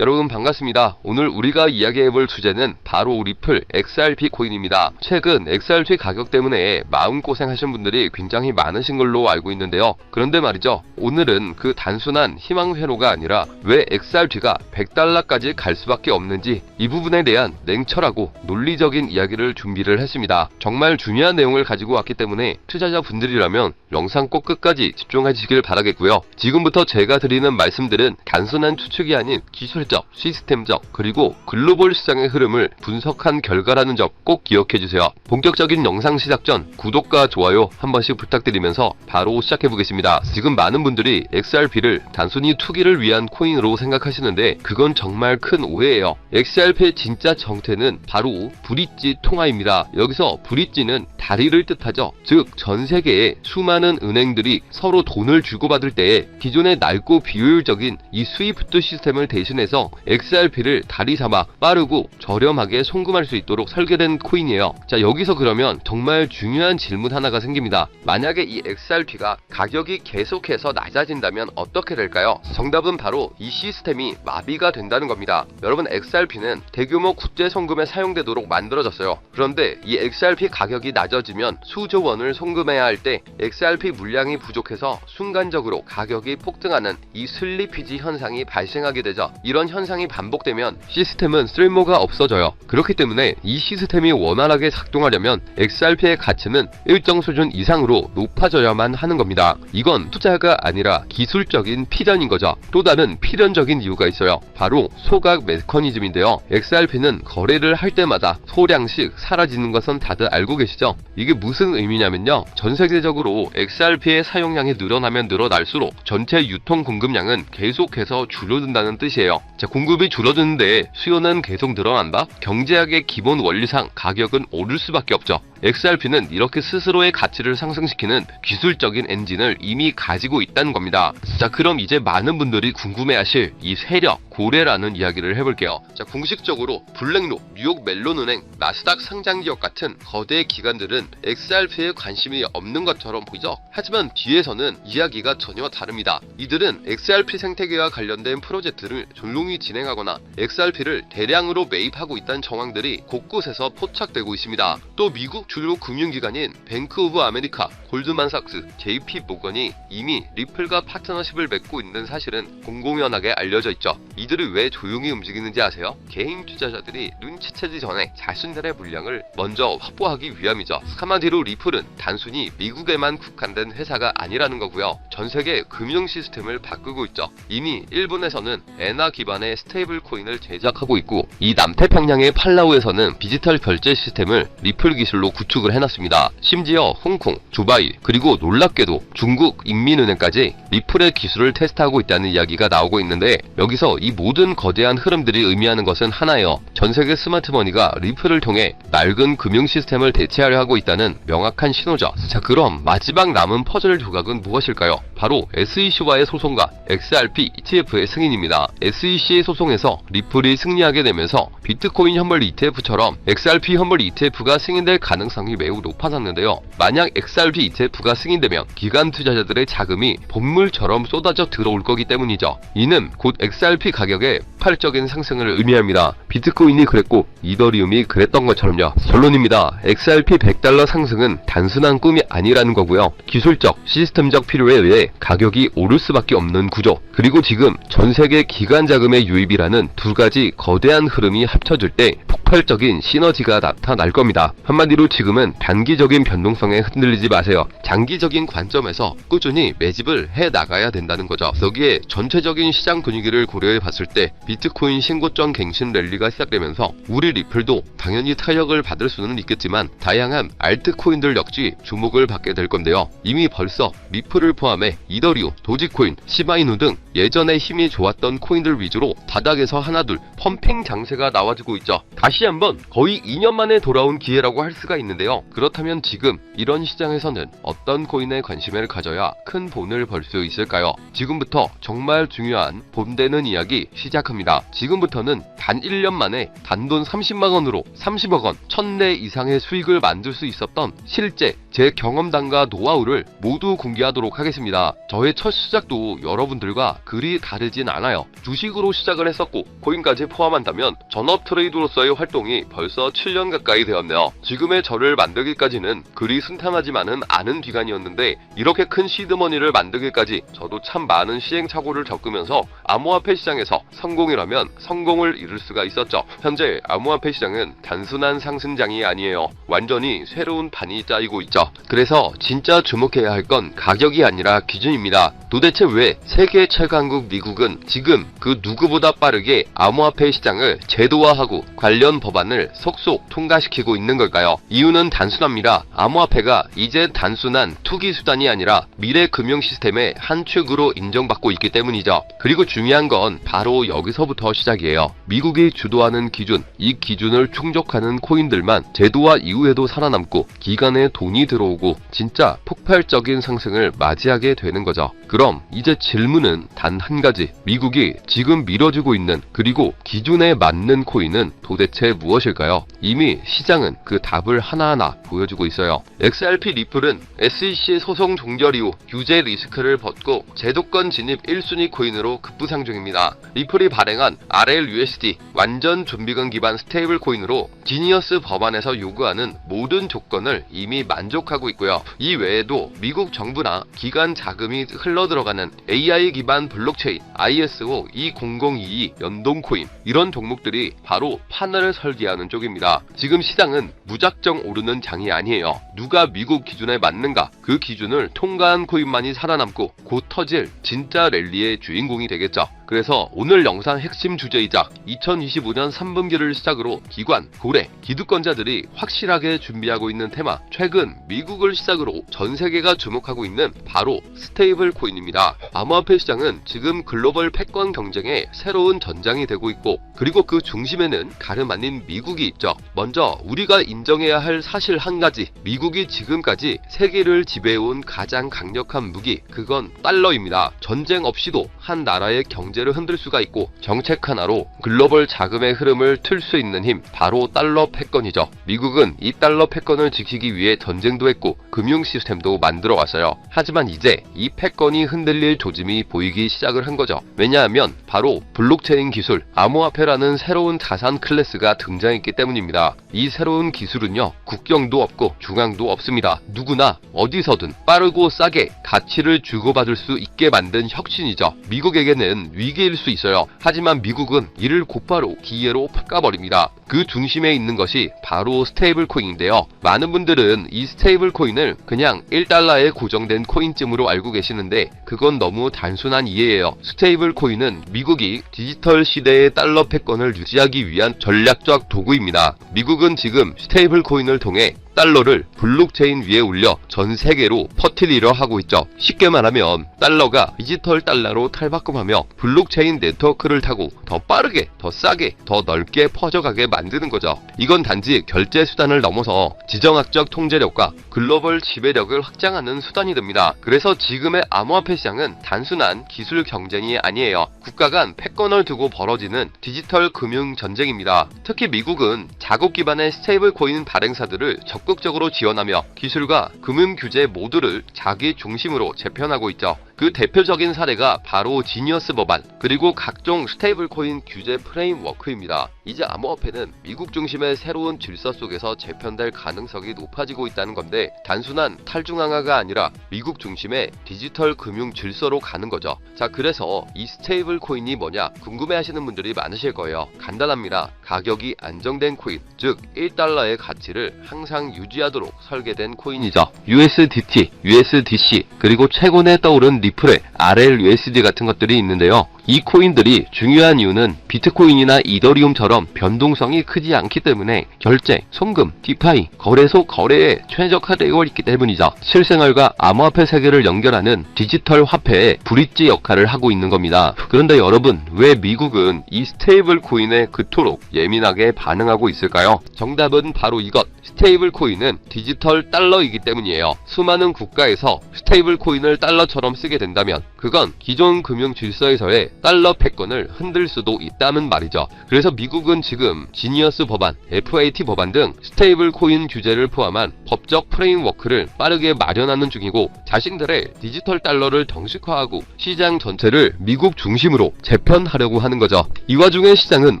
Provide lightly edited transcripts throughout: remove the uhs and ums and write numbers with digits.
여러분 반갑습니다. 오늘 우리가 이야기해볼 주제는 바로 리플 XRP 코인입니다. 최근 XRP 가격 때문에 마음고생하신 분들이 굉장히 많으신 걸로 알고 있는데요. 그런데 말이죠, 오늘은 그 단순한 희망회로가 아니라 왜 XRP가 $100까지 갈 수밖에 없는지 이 부분에 대한 냉철하고 논리적인 이야기를 준비를 했습니다. 정말 중요한 내용을 가지고 왔기 때문에 투자자분들이라면 영상 꼭 끝까지 집중하시길 바라겠고요. 지금부터 제가 드리는 말씀들은 단순한 추측이 아닌 기술적, 시스템적, 그리고 글로벌 시장의 흐름을 분석한 결과라는 점 꼭 기억해주세요. 본격적인 영상 시작 전 구독과 좋아요 한 번씩 부탁드리면서 바로 시작해보겠습니다. 지금 많은 분들이 XRP를 단순히 투기를 위한 코인으로 생각하시는데 그건 정말 큰 오해예요. XRP의 진짜 정체는 바로 브릿지 통화입니다. 여기서 브릿지는 다리를 뜻하죠. 즉 전 세계의 수많은 은행들이 서로 돈을 주고받을 때에 기존의 낡고 비효율적인 이 스위프트 시스템을 대신해서 XRP를 다리 삼아 빠르고 저렴하게 송금할 수 있도록 설계된 코인이에요. 자, 여기서 그러면 정말 중요한 질문 하나가 생깁니다. 만약에 이 XRP가 가격이 계속해서 낮아진다면 어떻게 될까요? 정답은 바로 이 시스템이 마비가 된다는 겁니다. 여러분, XRP는 대규모 국제 송금에 사용되도록 만들어졌어요. 그런데 이 XRP 가격이 낮아지면 수조 원을 송금해야 할 때 XRP 물량이 부족해서 순간적으로 가격이 폭등하는 이 슬리피지 현상이 발생하게 되죠. 이런 현상이 반복되면 시스템은 쓸모가 없어져요. 그렇기 때문에 이 시스템이 원활하게 작동하려면 XRP의 가치는 일정 수준 이상으로 높아져야만 하는 겁니다. 이건 투자가 아니라 기술적인 필연인 거죠. 또 다른 필연적인 이유가 있어요. 바로 소각 메커니즘인데요. XRP는 거래를 할 때마다 소량씩 사라지는 것은 다들 알고 계시죠? 이게 무슨 의미냐면요, 전 세계적으로 XRP의 사용량이 늘어나면 늘어날수록 전체 유통 공급량은 계속해서 줄어든다는 뜻이에요. 자, 공급이 줄어드는데 수요는 계속 늘어난다? 경제학의 기본 원리상 가격은 오를 수밖에 없죠. XRP는 이렇게 스스로의 가치를 상승시키는 기술적인 엔진을 이미 가지고 있다는 겁니다. 자, 그럼 이제 많은 분들이 궁금해하실 이 세력, 고래라는 이야기를 해볼게요. 자, 공식적으로 블랙록, 뉴욕 멜론은행, 나스닥 상장기업 같은 거대 기관들은 XRP에 관심이 없는 것처럼 보이죠? 하지만 뒤에서는 이야기가 전혀 다릅니다. 이들은 XRP 생태계와 관련된 프로젝트를 조용히 진행하거나 XRP를 대량으로 매입하고 있다는 정황들이 곳곳에서 포착되고 있습니다. 또 미국 주요 금융기관인 뱅크 오브 아메리카, 골드만삭스, JP 모건이 이미 리플과 파트너십을 맺고 있는 사실은 공공연하게 알려져 있죠. 이들이 왜 조용히 움직이는지 아세요? 개인 투자자들이 눈치채기 전에 자신들의 물량을 먼저 확보하기 위함이죠. 한마디로 리플은 단순히 미국에만 국한된 회사가 아니라는 거고요. 전 세계 금융 시스템을 바꾸고 있죠. 이미 일본에서는 엔화 기반의 스테이블 코인을 제작하고 있고, 이 남태평양의 팔라우에서는 디지털 결제 시스템을 리플 기술로 구축을 해놨습니다. 심지어 홍콩, 두바이, 그리고 놀랍게도 중국 인민은행까지 리플의 기술을 테스트하고 있다는 이야기가 나오고 있는데, 여기서 이 모든 거대한 흐름들이 의미하는 것은 하나예요. 전세계 스마트머니가 리플을 통해 낡은 금융 시스템을 대체하려 하고 있다는 명확한 신호죠. 자, 그럼 마지막 남은 퍼즐 조각은 무엇일까요? 바로 SEC와의 소송과 XRP ETF의 승인입니다. SEC의 소송에서 리플이 승리하게 되면서 비트코인 현물 ETF처럼 XRP 현물 ETF가 승인될 가능성이 매우 높아졌는데요. 만약 XRP ETF가 승인되면 기관 투자자들의 자금이 본물처럼 쏟아져 들어올 거기 때문이죠. 이는 곧 XRP 가격의 폭발적인 상승을 의미합니다. 비트코인이 그랬고 이더리움이 그랬던 것처럼요. 결론입니다. XRP $100 상승은 단순한 꿈이 아니라는 거고요. 기술적, 시스템적 필요에 의해 가격이 오를 수밖에 없는 구조, 그리고 지금 전세계 기관 자금의 유입이라는 두 가지 거대한 흐름이 합쳐질 때 폭발적인 시너지가 나타날 겁니다. 한마디로 지금은 단기적인 변동성에 흔들리지 마세요. 장기적인 관점에서 꾸준히 매집을 해 나가야 된다는 거죠. 여기에 전체적인 시장 분위기를 고려해 봤을 때 비트코인 신고점 갱신 랠리가 시작되면서 우리 리플도 당연히 타격을 받을 수는 있겠지만 다양한 알트코인들 역시 주목을 받게 될 건데요. 이미 벌써 리플을 포함해 이더리움, 도지코인, 시바이누 등 예전에 힘이 좋았던 코인들 위주로 바닥에서 하나둘 펌핑 장세가 나와주고 있죠. 다시 한번 거의 2년 만에 돌아온 기회라고 할 수가 있는데요. 그렇다면 지금 이런 시장에서는 어떤 코인에 관심을 가져야 큰 돈을 벌 수 있을까요? 지금부터 정말 중요한 봄되는 이야기 시작합니다. 지금부터는 단 1년 만에 단돈 30만원으로 30억원, 1000내 이상의 수익을 만들 수 있었던 실제 제 경험담과 노하우를 모두 공개하도록 하겠습니다. 저의 첫 시작도 여러분들과 그리 다르진 않아요. 주식으로 시작을 했었고 코인까지 포함한다면 전업 트레이더로서의 활동이 벌써 7년 가까이 되었네요. 지금의 저를 만들기까지는 그리 순탄하지만은 않은 기간이었는데 이렇게 큰 시드머니를 만들기까지 저도 참 많은 시행착오를 겪으면서 암호화폐 시장에서 성공이라면 성공을 이룰 수가 있었죠. 현재 암호화폐 시장은 단순한 상승장이 아니에요. 완전히 새로운 판이 짜이고 있죠. 그래서 진짜 주목해야 할 건 가격이 아니라 기준입니다. 도대체 왜 세계 최강국 미국은 지금 그 누구보다 빠르게 암호화폐 시장을 제도화하고 관련 법안을 속속 통과시키고 있는 걸까요? 이유는 단순합니다. 암호화폐가 이제 단순한 투기 수단이 아니라 미래 금융 시스템의 한 축으로 인정받고 있기 때문이죠. 그리고 중요한 건 바로 여기서부터 시작이에요. 미국이 주도하는 기준, 이 기준을 충족하는 코인들만 제도화 이후에도 살아남고 기관에 돈이 들어오고 진짜 폭발적인 상승을 맞이하게 되는 거죠. 그럼 이제 질문은 단 한 가지. 미국이 지금 밀어주고 있는 그리고 기준에 맞는 코인은 도대체 무엇일까요? 이미 시장은 그 답을 하나하나 보여주고 있어요. XRP 리플은 SEC 소송 종결 이후 규제 리스크를 벗고 제도권 진입 1순위 코인으로 급부상 중입니다. 리플이 발행한 RLUSD 완전 좀비건 기반 스테이블 코인으로 지니어스 법안에서 요구하는 모든 조건을 이미 만족하고 있고요. 이 외에도 미국 정부나 기관 자금이 흘러들어가는 AI 기반 블록체인 ISO 20022 연동 코인 이런 종목들이 바로 판을 설계하는 쪽입니다. 지금 시장은 무작정 오르는 장이 아니에요. 누가 미국 기준에 맞는가 그 기준을 통과한 코인만이 살아남고 곧 터질 진짜 랠리의 주인공이 되겠죠. 그래서 오늘 영상 핵심 주제이자 2025년 3분기를 시작으로 기관, 고래, 기득권자들이 확실하게 준비하고 있는 테마, 최근 미국을 시작으로 전 세계가 주목하고 있는 바로 스테이블 코인입니다. 암호화폐 시장은 지금 글로벌 패권 경쟁의 새로운 전장이 되고 있고 그리고 그 중심에는 다름 아닌 미국이 있죠. 먼저 우리가 인정해야 할 사실 한 가지, 미국이 지금까지 세계를 지배해온 가장 강력한 무기, 그건 달러입니다. 전쟁 없이도 한 나라의 경제를 흔들 수가 있고 정책 하나로 글로벌 자금의 흐름을 틀 수 있는 힘, 바로 달러 패권이죠. 미국은 이 달러 패권을 지키기 위해 전쟁도 했고 금융 시스템도 만들어 왔어요. 하지만 이제 이 패권이 흔들릴 조짐이 보이기 시작을 한 거죠. 왜냐하면 바로 블록체인 기술, 암호화폐라는 새로운 자산 클래스가 등장했기 때문입니다. 이 새로운 기술은요, 국경도 없고 중앙도 없습니다. 누구나 어디서든 빠르고 싸게 가치를 주고받을 수 있게 만든 혁신이죠. 미국에게는 위기일 수 있어요. 하지만 미국은 이를 곧바로 기회로 바꿔버립니다. 그 중심에 있는 것이 바로 스테이블 코인인데요. 많은 분들은 이 스테이블 코인을 그냥 1달러에 고정된 코인쯤으로 알고 계시는데 그건 너무 단순한 이해예요. 스테이블 코인은 미국이 디지털 시대의 달러 패권을 유지하기 위한 전략적 도구입니다. 미국은 지금 스테이블 코인을 통해 달러를 블록체인 위에 올려 전 세계로 퍼뜨리려 하고 있죠. 쉽게 말하면 달러가 디지털 달러로 탈바꿈하며 블록체인 네트워크를 타고 더 빠르게, 더 싸게, 더 넓게 퍼져가게 만드는 거죠. 이건 단지 결제 수단을 넘어서 지정학적 통제력과 글로벌 지배력을 확장하는 수단이 됩니다. 그래서 지금의 암호화폐 시장은 단순한 기술 경쟁이 아니에요. 국가 간 패권을 두고 벌어지는 디지털 금융 전쟁입니다. 특히 미국은 자국 기반의 스테이블 코인 발행사들을 적극적으로 지원하며 기술과 금융 규제 모두를 자기 중심으로 재편하고 있죠. 그 대표적인 사례가 바로 지니어스 법안, 그리고 각종 스테이블 코인 규제 프레임워크입니다. 이제 암호화폐는 미국 중심의 새로운 질서 속에서 재편될 가능성이 높아지고 있다는 건데 단순한 탈중앙화가 아니라 미국 중심의 디지털 금융 질서로 가는 거죠. 자, 그래서 이 스테이블 코인이 뭐냐 궁금해하시는 분들이 많으실 거예요. 간단합니다. 가격이 안정된 코인, 즉 1달러의 가치를 항상 유지하도록 설계된 코인이죠. USDT, USDC, 그리고 최근에 떠오른 리플의 RLUSD 같은 것들이 있는데요. 이 코인들이 중요한 이유는 비트코인이나 이더리움처럼 변동성이 크지 않기 때문에 결제, 송금, 디파이, 거래소 거래에 최적화되어 있기 때문이죠. 실생활과 암호화폐 세계를 연결하는 디지털 화폐의 브릿지 역할을 하고 있는 겁니다. 그런데 여러분, 왜 미국은 이 스테이블 코인에 그토록 예민하게 반응하고 있을까요? 정답은 바로 이것. 스테이블 코인은 디지털 달러이기 때문이에요. 수많은 국가에서 스테이블 코인을 달러처럼 쓰게 된다면 그건 기존 금융 질서에서의 달러 패권을 흔들 수도 있다는 말이죠. 그래서 미국은 지금 지니어스 법안, FAT 법안 등 스테이블 코인 규제를 포함한 법적 프레임워크를 빠르게 마련하는 중이고, 자신들의 디지털 달러를 정식화하고 시장 전체를 미국 중심으로 재편하려고 하는 거죠. 이 와중에 시장은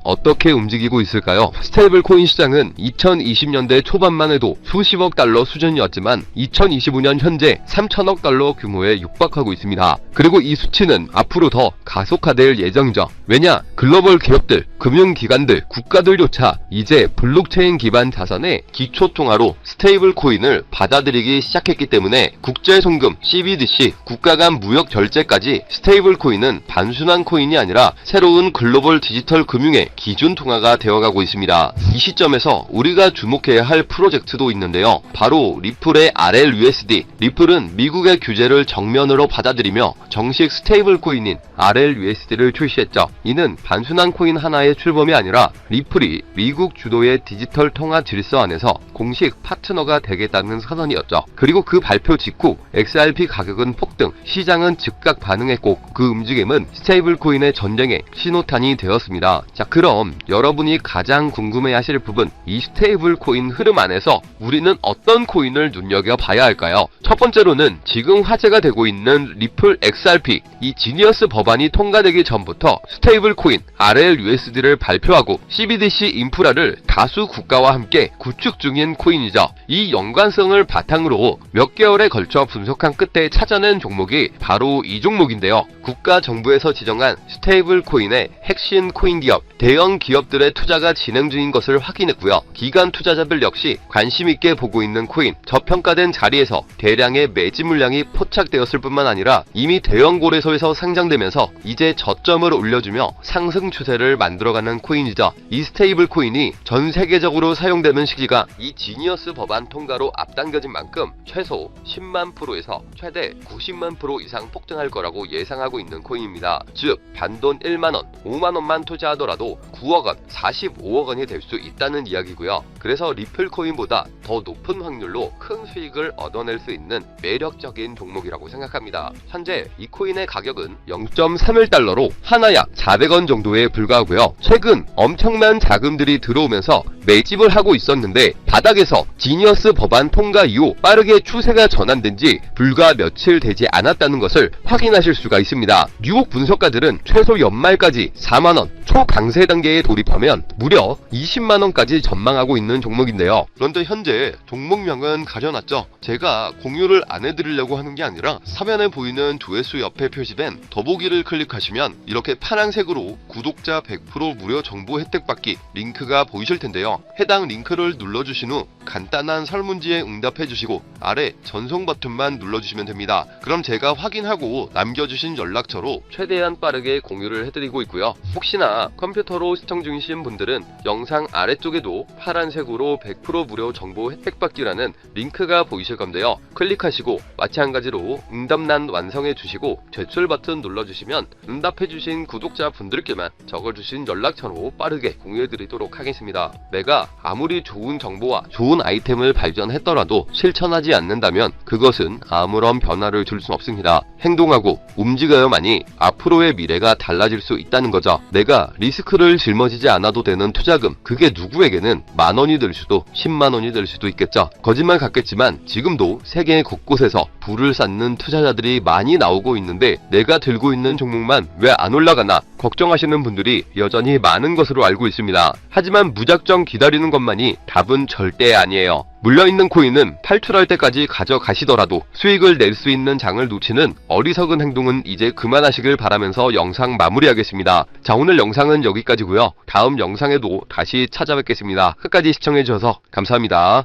어떻게 움직이고 있을까요? 스테이블 코인 시장은 2020년대 초반만 해도 수십억 달러 수준이었지만 2025년 현재 3천억 달러 규모에 육박하고 있습니다. 그리고 이 수치는 앞으로 더 가속화될 예정이죠. 왜냐? 글로벌 기업들, 금융기관들, 국가들조차 이제 블록체인 기반 자산의 기초통화로 스테이블 코인을 받아들이기 시작했기 때문에 국제송금, CBDC, 국가 간 무역 결제까지 스테이블 코인은 단순한 코인이 아니라 새로운 글로벌 디지털 금융의 기준 통화가 되어가고 있습니다. 이 시점에서 우리가 주목해야 할 프로젝트도 있는데요. 바로 리플의 RLUSD. 리플은 미국의 규제를 정면으로 받아들이며 정식 스테이블 코인인 RLUSD를 출시했죠. 이는 단순한 코인 하나의 출범이 아니라 리플이 미국 주도의 디지털 통화 질서 안에서 공식 파트너가 되겠다는 선언이었죠. 그리고 그 발표 직후 XRP 가격은 폭등, 시장은 즉각 반응했고 그 움직임은 스테이블 코인의 전쟁의 신호탄이 되었습니다. 자, 그럼 여러분이 가장 궁금해하실 부분, 이 스테이블 코인 흐름 안에서 우리는 어떤 코인을 눈여겨봐야 할까요? 첫 번째로는 지금 화제가 되고 있는 리플 XRP, 이 지니어스 법안이 통과되기 전부터 스테이블 코인 RLUSD를 발표하고 CBDC 인프라를 다수 국가와 함께 구축 중인 코인이죠. 이 연관성을 바탕으로 몇 개월에 걸쳐 분석한 끝에 찾아낸 종목이 바로 이 종목인데요. 국가 정부에서 지정한 스테이블 코인의 핵심 코인 기업, 대형 기업들의 투자가 진행 중인 것을 확인했고요. 기관 투자자들 역시 관심 있게 보고 있는 코인, 저평가된 자리에서 대량의 매집 물량이 포착되었을 뿐만 아니라 이미 대형 거래소에서 상장되면서 이제 저점을 올려주며 상승 추세를 만들어가는 코인이죠. 이 스테이블 코인이 전 세계적으로 사용되는 시기가 이 지니어스 법안 통과로 앞당겨진 만큼 최소 10만 프로에서 최대 90만 프로 이상 폭등할 거라고 예상하고 있는 코인입니다. 즉 단돈 1만원, 5만원만 투자하더라도 9억원, 45억원이 될 수 있다는 이야기고요. 그래서 리플 코인보다 더 높은 확률로 큰 수익을 얻어낼 수 있는 매력적인 종목이라고 생각합니다. 현재 이 코인의 가격은 0.31달러로 하나 약 400원 정도에 불과하고요. 최근 엄청난 자금들이 들어오면서 매집을 하고 있었는데 바닥에서 지니어스 법안 통과 이후 빠르게 추세가 전환된 지 불과 며칠 되지 않았다는 것을 확인하실 수가 있습니다. 뉴욕 분석가들은 최소 연말까지 4만원, 초강세 단계에 돌입하면 무려 20만원까지 전망하고 있는 종목인데요. 그런데 현재 종목명은 가려놨죠. 제가 공유를 안 해드리려고 하는 게 아니라 화면에 보이는 조회수 옆에 표시된 더보기를 클릭하시면 이렇게 파란색으로 구독자 100% 무료 정보 혜택 받기 링크가 보이실 텐데요. 해당 링크를 눌러주신 후 간단한 설문지에 응답해주시고 아래 전송 버튼만 눌러주시면 됩니다. 그럼 제가 확인하고 남겨주신 연락처로 최대한 빠르게 공유를 해드리고 있고요. 혹시나 컴퓨터로 시청 중이신 분들은 영상 아래쪽에도 파란색으로 100% 무료 정보 혜택 받기라는 링크가 보이실 건데요. 클릭하시고 마찬가지로 응답란 완성해 주시고 제출 버튼 눌러주시면 응답해주신 구독자 분들께만 적어주신 연락처로 빠르게 공유해 드리도록 하겠습니다. 내가 아무리 좋은 정보와 좋은 아이템을 발견했더라도 실천하지 않는다면 그것은 아무런 변화를 줄 수 없습니다. 행동하고 움직여야만이 앞으로의 미래가 달라질 수 있다는 거죠. 내가 리스크를 짊어지지 않아도 되는 투자금, 그게 누구에게는 만원이 될 수도 10만원이 될 수도 있겠죠. 거짓말 같겠지만 지금도 세계 곳곳에서 부를 쌓는 투자자들이 많이 나오고 있는데 내가 들고 있는 종목만 왜 안 올라가나 걱정하시는 분들이 여전히 많은 것으로 알고 있습니다. 하지만 무작정 기다리는 것만이 답은 절대 아니에요. 물려있는 코인은 탈출할 때까지 가져가시더라도 수익을 낼 수 있는 장을 놓치는 어리석은 행동은 이제 그만하시길 바라면서 영상 마무리하겠습니다. 자, 오늘 영상은 여기까지고요. 다음 영상에도 다시 찾아뵙겠습니다. 끝까지 시청해주셔서 감사합니다.